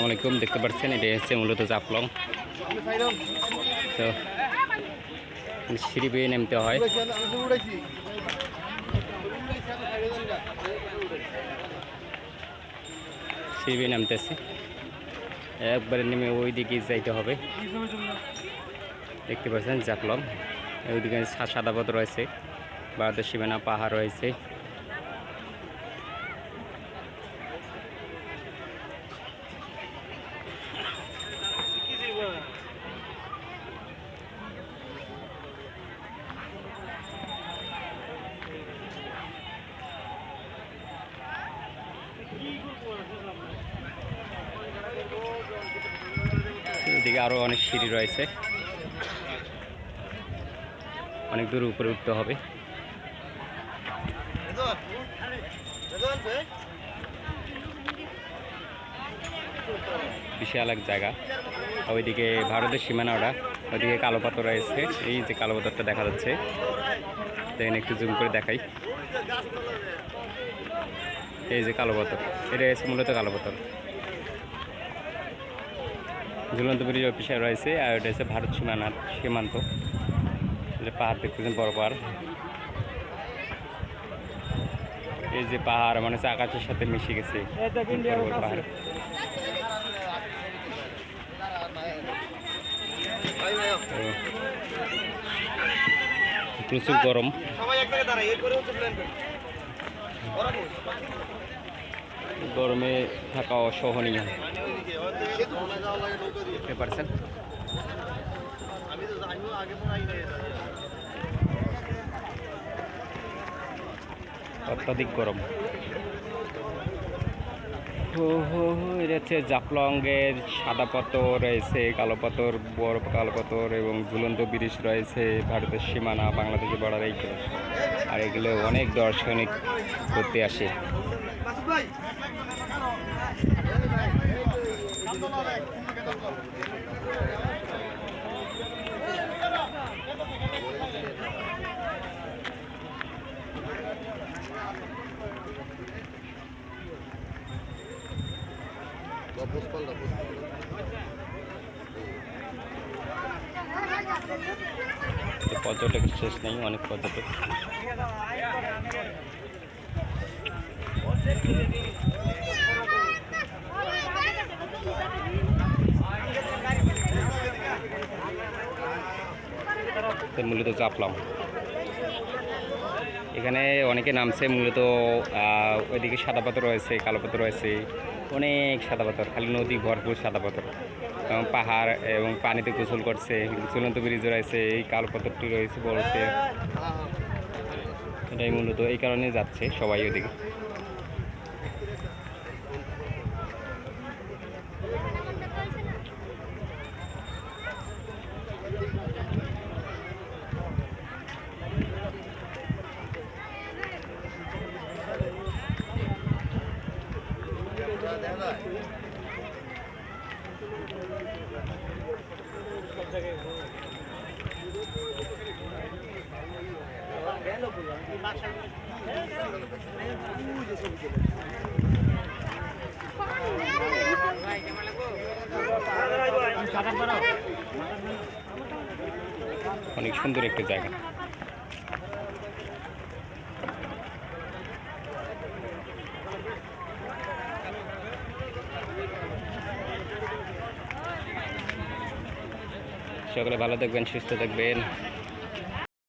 আসসালামু আলাইকুম। দেখতে পাচ্ছেন এটা হচ্ছে মূলত জাফলং। তো সিঁড়ি বেয়ে নামতে হয়। সিঁড়ি বেয়ে নামতেছে, একবারে নেমে ওই দিকে যাইতে হবে। দেখতে পাচ্ছেন জাফলং, ওইদিকে সাদা পাথর রয়েছে, ভারতের সীমানা পাহাড় রয়েছে। এদিকে আরো অনেক সিঁড়ি রয়েছে, অনেক দূর উপরে উঠতে হবে। বিশাল এক জায়গা। ওইদিকে ভারতের সীমানা, ওইদিকে কালো পাথর রয়েছে। এই যে কালো পাথরটা দেখা যাচ্ছে, দেখেন একটু জুম করে দেখাই। এই যে কালো পাথর, এটা হচ্ছে মূলত কালো পাথর। ঝুলন্ত ব্রিজ অফিসার রয়েছে, আর এটা হচ্ছে ভারত সীমান্ত। পাহাড় দেখতেছেন, বড় পাহাড়। এই যে পাহাড় মানে হচ্ছে আকাশের সাথে মিশে গেছে পাহাড়। প্রচুর গরম, গরমে থাকা অসহনীয়। দেখতে পারছেন অত্যাধিক গরম। এটা হচ্ছে জাফলংয়ের সাদা পাথর রয়েছে, কালো পাথর, বড় কালো পাথর এবং ঝুলন্ত ব্রিজ রয়েছে। ভারতের সীমানা, বাংলাদেশের বর্ডার এইগুলো। আর এগুলো অনেক দর্শনিক করতে আসে। পর্যটক শেষ নেই, অনেক পর্যটক। মূলত জাফলং, এখানে অনেকে নামছে। মূলত ওইদিকে সাদা পাথর রয়েছে, কালো পাথর রয়েছে, অনেক সাদা পাথর, খালি নদী ভরপুর সাদা পাথর এবং পাহাড় এবং পানিতে গোসল করছে। ঝুলন্ত ব্রিজ রয়েছে, এই কালো পাথরটি রয়েছে বলছে। এটাই মূলত এই কারণে যাচ্ছে সবাই ওইদিকে। অনেক সুন্দর একটা জায়গা। সকলে ভালো থাকবেন, সুস্থ থাকবেন।